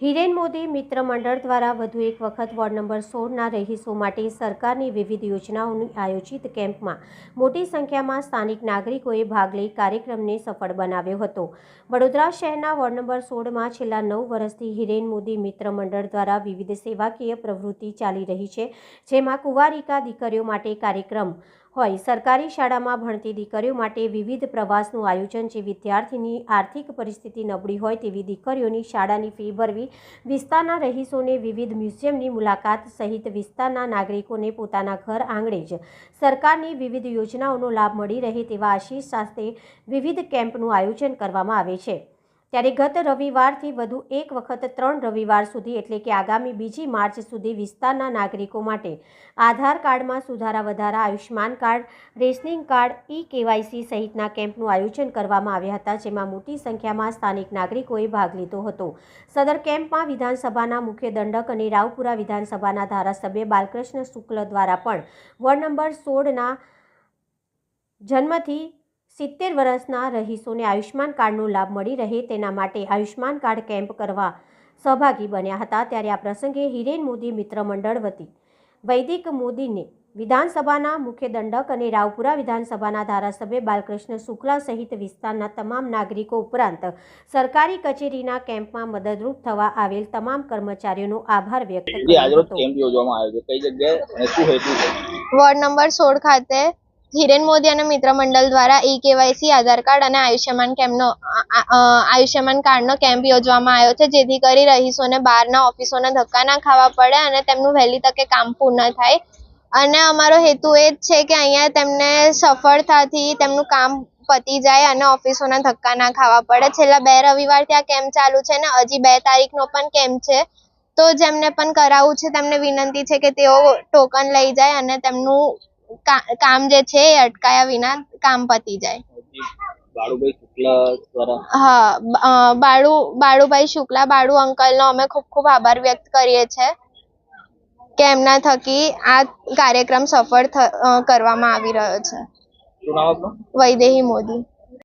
હિરેન મોદી મિત્ર મંડળ દ્વારા વધુ એક વખત વોર્ડ નંબર 16ના રહીશો માટે સરકારની વિવિધ યોજનાઓની આયોજિત કેમ્પમાં મોટી સંખ્યામાં સ્થાનિક નાગરિકોએ ભાગ લઈ કાર્યક્રમને સફળ બનાવ્યો હતો। વડોદરા શહેરના વોર્ડ નંબર 16માં છેલ્લા 9 વર્ષથી હિરેન મોદી મિત્ર મંડળ દ્વારા વિવિધ સેવાકીય પ્રવૃત્તિ ચાલી રહી છે, જેમાં કુંવારિકા દીકરીઓ માટે કાર્યક્રમ હોય, સરકારી શાળામાં ભણતી દીકરીઓ માટે વિવિધ પ્રવાસનું આયોજન, જે વિદ્યાર્થીની આર્થિક પરિસ્થિતિ નબળી હોય તેવી દીકરીઓની શાળાની ફી ભરવી, વિસ્તારના રહીશોને વિવિધ મ્યુઝિયમની મુલાકાત સહિત વિસ્તારના નાગરિકોને પોતાના ઘર આંગણે જ સરકારની વિવિધ યોજનાઓનો લાભ મળી રહે તેવા આશીષ સાથે વિવિધ કેમ્પનું આયોજન કરવામાં આવે છે। ત્યારે ગત રવિવારથી વધુ એક વખત 3 રવિવાર સુધી એટલે કે આગામી 2 માર્ચ સુધી વિસ્તારના નાગરિકો માટે આધાર કાર્ડમાં સુધારા વધારા, આયુષ્માન કાર્ડ, રેશનિંગ કાર્ડ, ઈ-કેવાયસી સહિતના કેમ્પનું આયોજન કરવામાં આવ્યા હતા, જેમાં મોટી સંખ્યામાં સ્થાનિક નાગરિકોએ ભાગ લીધો હતો। સદર કેમ્પમાં વિધાનસભાના મુખ્ય દંડક અને રાવપુરા વિધાનસભાના ધારાસભ્ય બાલકૃષ્ણ શુક્લ દ્વારા પણ વોર્ડ નંબર 16ના જન્મથી 70 વર્ષના રહીશોને આયુષ્માન કાર્ડનો લાભ મળી રહે તેના માટે આયુષ્માન કાર્ડ કેમ્પ કરવા સહભાગી બન્યા હતા। ત્યારે આ પ્રસંગે હિરેન મોદી મિત્ર મંડળ વતી વૈદિક મોદીને વિધાનસભાના મુખ્ય દંડક અને રાવપુરા વિધાનસભાના ધારાસભ્ય બાલકૃષ્ણ શુક્લા સહિત વિસ્તારના તમામ નાગરિકો ઉપરાંત સરકારી કચેરીના કેમ્પમાં મદદરૂપ થવા આવેલ તમામ કર્મચારીઓનો આભાર વ્યક્ત કર્યો હતો। વોર્ડ નંબર 16 ખાતે હિરેન મોદી અને મિત્ર મંડળ દ્વારા ઈ-કેવાયસી, આધાર કાર્ડ અને આયુષ્યમાન કાર્ડનો કેમ્પ યોજવામાં આવ્યો છે, જેથી કરી રહીશોને બહારના ઓફિસોના ધક્કા ના ખાવા પડે અને તેમનું વહેલી તકે કામ પૂર્ણ થાય। અને અમારો હેતુ એ જ છે કે અહીંયા તેમને સફળતાથી તેમનું કામ પતી જાય અને ઓફિસોના ધક્કા ના ખાવા પડે। છેલ્લા 2 રવિવારથી આ કેમ્પ ચાલુ છે અને હજી 2 તારીખનો પણ કેમ્પ છે, તો જેમને પણ કરાવવું છે તેમને વિનંતી છે કે તેઓ ટોકન લઈ જાય અને તેમનું કામ જે છે એ અટકાયા વિના કામ પતી જાય। હા, બાળુભાઈ શુક્લા, બાળુ અંકલનો અમે ખૂબ ખૂબ આભાર વ્યક્ત કરીએ છીએ કે એમના થકી આ કાર્યક્રમ સફળ કરવામાં આવી રહ્યો છે। વૈદેહી મોદી।